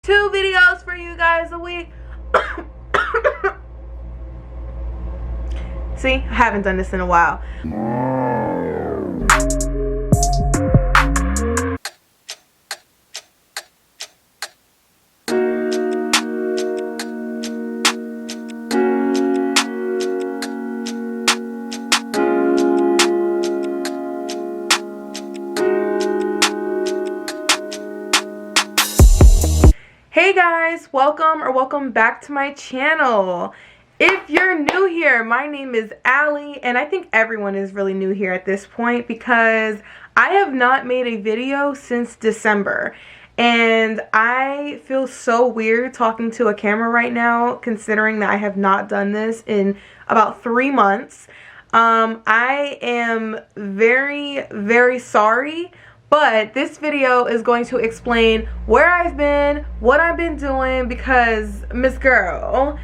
2 videos for you guys a week. See, I haven't done this in a while. Hey guys, welcome back to my channel. If you're new here, my name is Allie, and I think everyone is really new here at this point because I have not made a video since December, and I feel so weird talking to a camera right now considering that I have not done this in about 3 months. I am very sorry. But this video is going to explain where I've been, what I've been doing, because Miss Girl,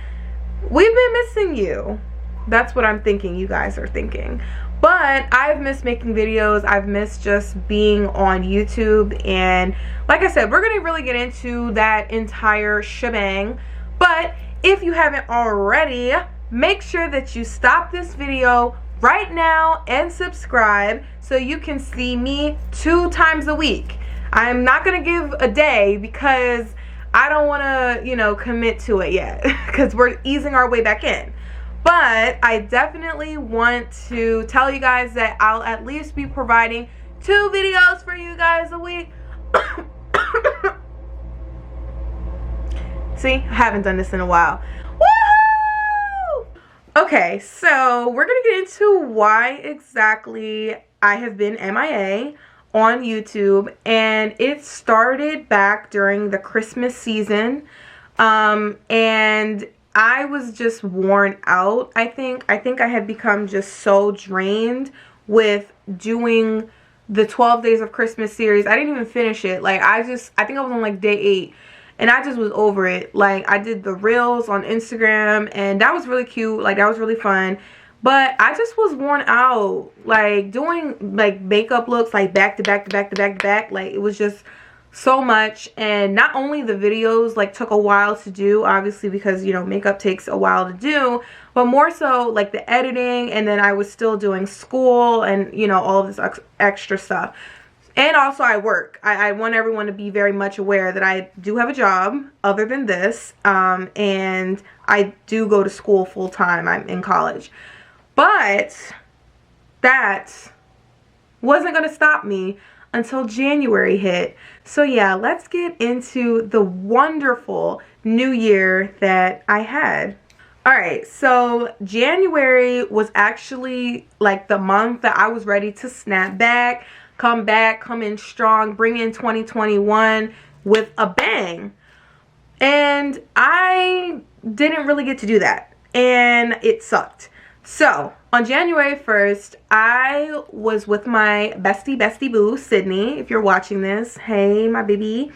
we've been missing you. That's what I'm thinking you guys are thinking. But I've missed making videos. I've missed just being on YouTube. And like I said, we're going to really get into that entire shebang. But if you haven't already, make sure that you stop this video right now and subscribe so you can see me 2 times a week. I'm not gonna give a day because I don't want to, commit to it yet because we're easing our way back in. But I definitely want to tell you guys that I'll at least be providing 2 videos for you guys a week. See, I haven't done this in a while. Okay, so we're going to get into why exactly I have been MIA on YouTube, and it started back during the Christmas season, and I was just worn out. I think I had become just so drained with doing the 12 Days of Christmas series. I didn't even finish it. Like, I think I was on like day 8. And I just was over it. Like, I did the reels on Instagram, and that was really cute. Like, that was really fun. But I just was worn out. Like, doing, like, makeup looks, like, back to back to back to back to back. Like, it was just so much. And not only the videos, like, took a while to do, obviously, because, makeup takes a while to do. But more so, like, the editing. And then I was still doing school and, all of this extra stuff. And also I work. I want everyone to be very much aware that I do have a job other than this. And I do go to school full time. I'm in college. But that wasn't going to stop me until January hit. So yeah, let's get into the wonderful new year that I had. Alright, so January was actually like the month that I was ready to snap back. Come in strong, bring in 2021 with a bang. And I didn't really get to do that, and it sucked. So on January 1st, I was with my bestie boo, Sydney. If you're watching this, hey, my baby.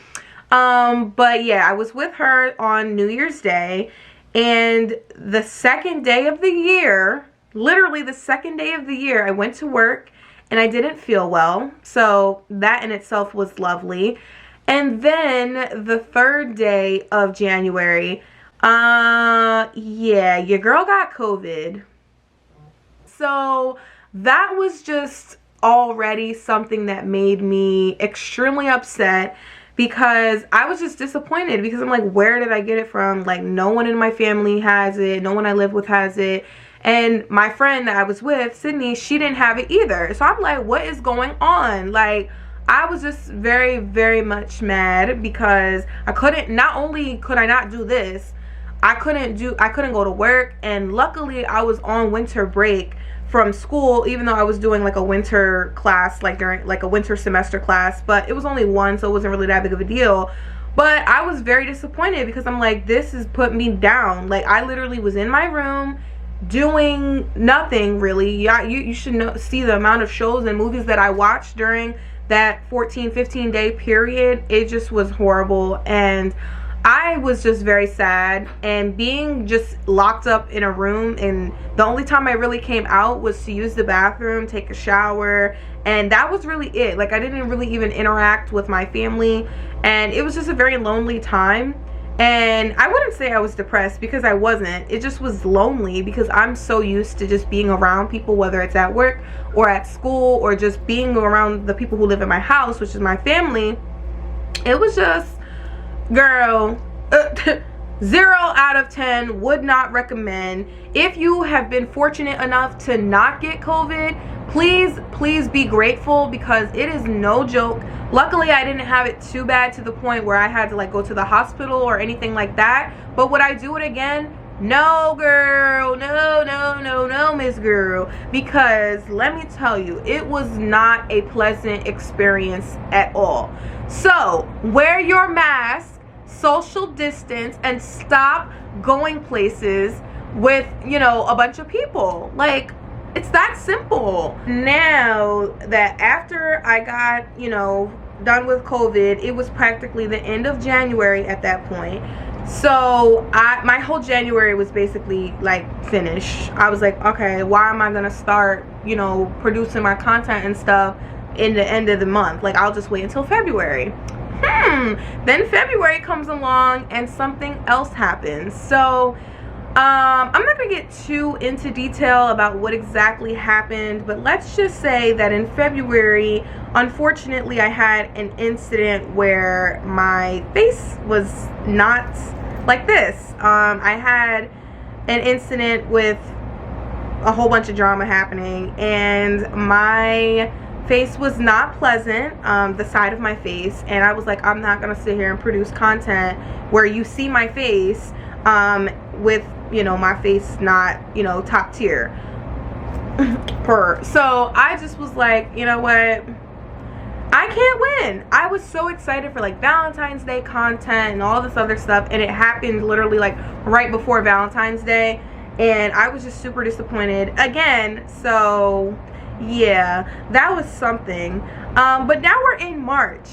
But yeah, I was with her on New Year's Day, and the second day of the year, literally the second day of the year, I went to work. And I didn't feel well, so that in itself was lovely. And then the 3rd day of January, yeah, your girl got COVID. So that was just already something that made me extremely upset because I was just disappointed because I'm like, where did I get it from? Like, no one in my family has it. No one I live with has it. And my friend that I was with, Sydney, she didn't have it either. So I'm like, what is going on? Like, I was just very much mad because I couldn't, not only could I not do this, I couldn't go to work. And luckily I was on winter break from school, even though I was doing like a winter class, like during like a winter semester class, but it was only one, so it wasn't really that big of a deal. But I was very disappointed because I'm like, this has put me down. Like, I literally was in my room doing nothing really. Yeah, you should see the amount of shows and movies that I watched during that 14-15 day period. It just was horrible, and I was just very sad. And being just locked up in a room, and the only time I really came out was to use the bathroom, take a shower, and that was really it. Like, I didn't really even interact with my family, and it was just a very lonely time. And I wouldn't say I was depressed, because I wasn't. It just was lonely, because I'm so used to just being around people, whether it's at work or at school or just being around the people who live in my house, which is my family. It was just, girl, 0 out of 10, would not recommend. If you have been fortunate enough to not get COVID, please be grateful, because it is no joke. Luckily, I didn't have it too bad to the point where I had to like go to the hospital or anything like that. But would I do it again? No, girl. No, Miss Girl. Because let me tell you, it was not a pleasant experience at all. So wear your mask, social distance, and stop going places with, you know, a bunch of people. Like, it's that simple. Now that after I got, you know, done with COVID, it was practically the end of January at that point. So my whole January was basically like finished. I was like, okay, why am I gonna start, you know, producing my content and stuff in the end of the month? Like, I'll just wait until February. Then February comes along and something else happens. So I'm not gonna get too into detail about what exactly happened, but let's just say that in February, unfortunately, I had an incident where my face was not like this. I had an incident with a whole bunch of drama happening, and my face was not pleasant, the side of my face, and I was like, I'm not gonna sit here and produce content where you see my face with, you know, my face not, you know, top tier. So I just was like, you know what, I can't win. I was so excited for like Valentine's Day content and all this other stuff, and it happened literally like right before Valentine's Day, and I was just super disappointed again. So yeah, that was something. But now we're in March,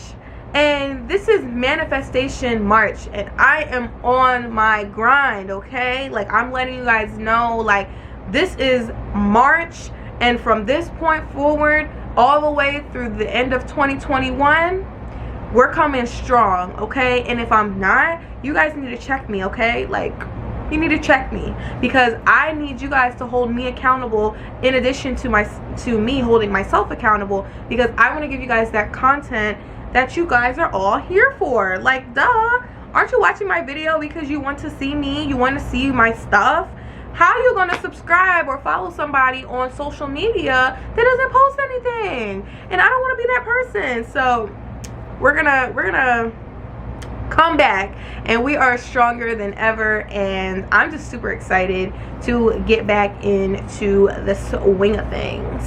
and this is manifestation March, and I am on my grind, okay? Like, I'm letting you guys know, like, this is March, and from this point forward all the way through the end of 2021, we're coming strong, okay? And if I'm not, you guys need to check me, okay? Like, you need to check me, because I need you guys to hold me accountable, in addition to me holding myself accountable, because I want to give you guys that content that you guys are all here for. Like, duh, aren't you watching my video because you want to see me, you want to see my stuff? How are you gonna subscribe or follow somebody on social media that doesn't post anything? And I don't want to be that person. So we're gonna come back, and we are stronger than ever, and I'm just super excited to get back into the swing of things.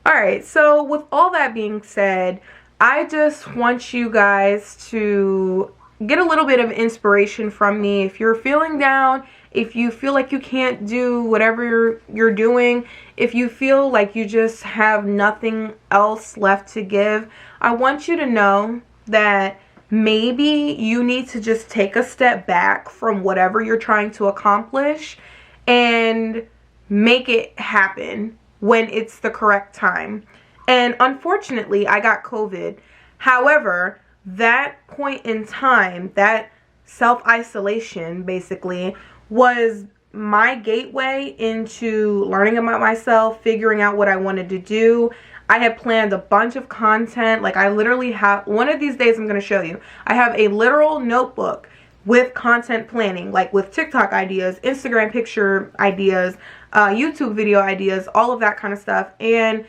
All right, so with all that being said, I just want you guys to get a little bit of inspiration from me. If you're feeling down, if you feel like you can't do whatever you're doing, if you feel like you just have nothing else left to give, I want you to know that maybe you need to just take a step back from whatever you're trying to accomplish and make it happen when it's the correct time. And unfortunately, I got COVID. However, that point in time, that self-isolation basically, was my gateway into learning about myself, figuring out what I wanted to do. I had planned a bunch of content. Like, I literally have, one of these days I'm going to show you, I have a literal notebook with content planning, like with TikTok ideas, Instagram picture ideas, YouTube video ideas, all of that kind of stuff. And,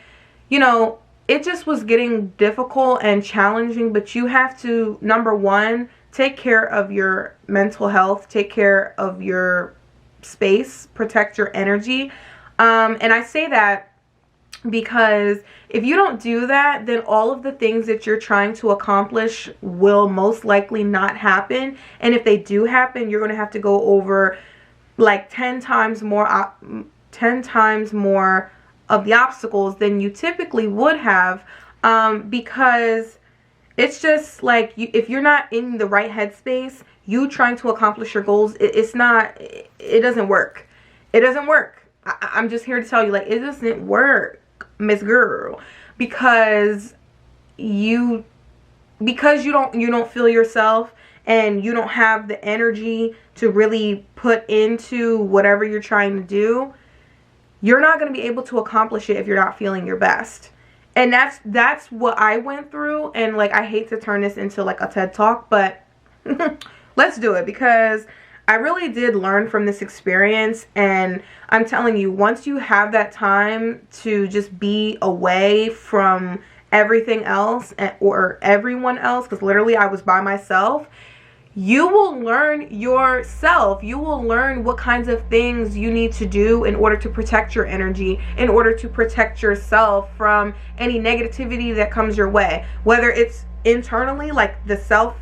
you know, it just was getting difficult and challenging, but you have to, number one, take care of your mental health, take care of your space, protect your energy. And I say that because if you don't do that, then all of the things that you're trying to accomplish will most likely not happen. And if they do happen, you're going to have to go over like 10 times more of the obstacles than you typically would have, because it's just like, if you're not in the right headspace, you trying to accomplish your goals, it doesn't work. It doesn't work. I'm just here to tell you, like, it doesn't work, Miss Girl. because you don't feel yourself and you don't have the energy to really put into whatever you're trying to do, you're not going to be able to accomplish it if you're not feeling your best. And that's what I went through. And like, I hate to turn this into like a TED Talk, but let's do it, because I really did learn from this experience. And I'm telling you, once you have that time to just be away from everything else or everyone else, because literally I was by myself, you will learn yourself. You will learn what kinds of things you need to do in order to protect your energy, in order to protect yourself from any negativity that comes your way, whether it's internally, like the self,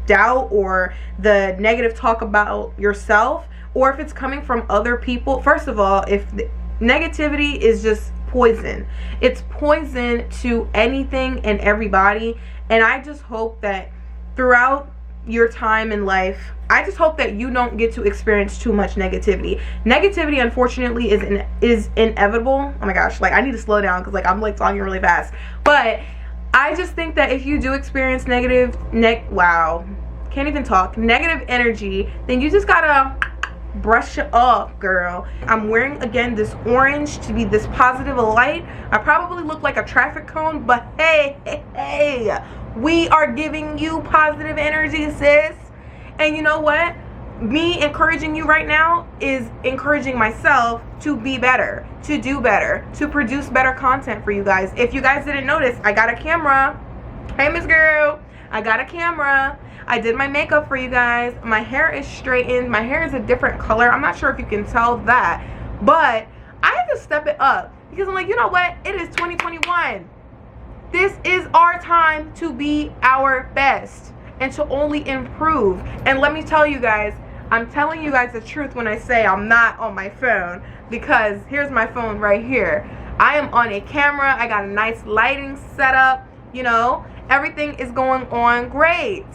doubt, or the negative talk about yourself, or if it's coming from other people. First of all, if negativity is just poison, it's poison to anything and everybody. And I just hope that throughout your time in life, I just hope that you don't get to experience too much negativity. Negativity, unfortunately, is inevitable. Oh my gosh, like I need to slow down because like I'm like talking really fast. But I just think that if you do experience negative energy, then you just gotta brush it off, girl. I'm wearing again this orange to be this positive light. I probably look like a traffic cone, but hey, we are giving you positive energy, sis. And you know what? Me encouraging you right now is encouraging myself to be better, to do better, to produce better content for you guys. If you guys didn't notice, I got a camera. Hey, Miss Girl, I got a camera. I did my makeup for you guys. My hair is straightened. My hair is a different color. I'm not sure if you can tell that, but I had to step it up because I'm like, you know what? It is 2021. This is our time to be our best and to only improve. And let me tell you guys, I'm telling you guys the truth when I say I'm not on my phone, because here's my phone right here. I am on a camera. I got a nice lighting setup. Everything is going on great.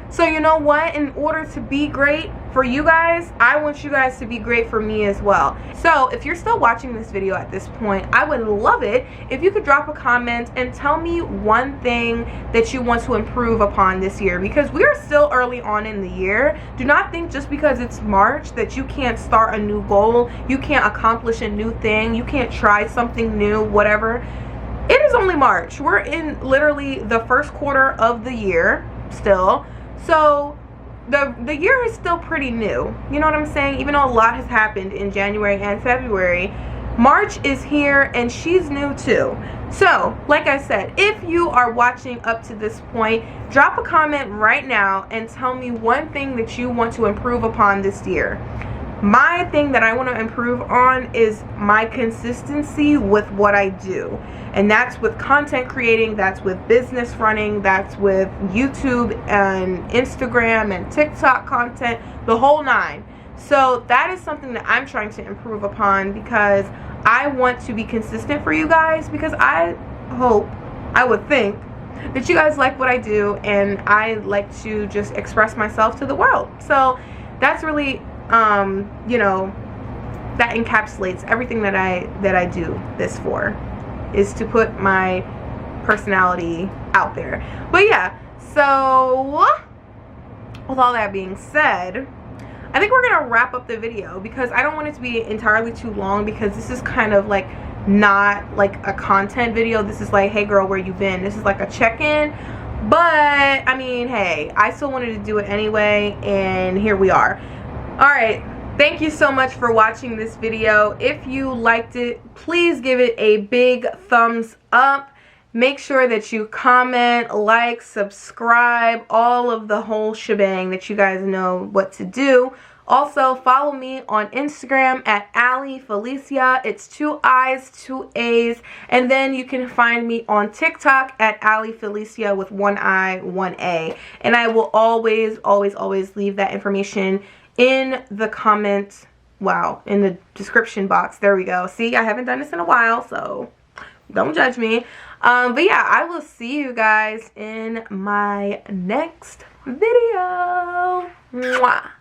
So you know what? In order to be great for you guys, I want you guys to be great for me as well. So if you're still watching this video at this point, I would love it if you could drop a comment and tell me one thing that you want to improve upon this year, because we are still early on in the year. Do not think just because it's March that you can't start a new goal, you can't accomplish a new thing, you can't try something new, whatever. It is only March. We're in literally the first quarter of the year still. So the year is still pretty new. You know what I'm saying? Even though a lot has happened in January and February, March is here and she's new too. So, like I said, if you are watching up to this point, drop a comment right now and tell me one thing that you want to improve upon this year. My thing that I want to improve on is my consistency with what I do. And that's with content creating, that's with business running, that's with YouTube and Instagram and TikTok content, the whole nine. So that is something that I'm trying to improve upon, because I want to be consistent for you guys, because I would think that you guys like what I do and I like to just express myself to the world. So that's really that encapsulates everything that I do this for, is to put my personality out there. But yeah, so with all that being said, I think we're gonna wrap up the video, because I don't want it to be entirely too long, because this is kind of like not like a content video. This is like, hey girl, where you been? This is like a check-in. But I mean, hey, I still wanted to do it anyway, and here we are. Alright, thank you so much for watching this video. If you liked it, please give it a big thumbs up. Make sure that you comment, like, subscribe, all of the whole shebang that you guys know what to do. Also, follow me on Instagram at Ali Felicia. It's 2 I's, 2 A's. And then you can find me on TikTok at Ali Felicia with 1 I, 1 A. And I will always, always, always leave that information in the comments, in the description box. There we go. See, I haven't done this in a while, so don't judge me. But yeah, I will see you guys in my next video. Mwah.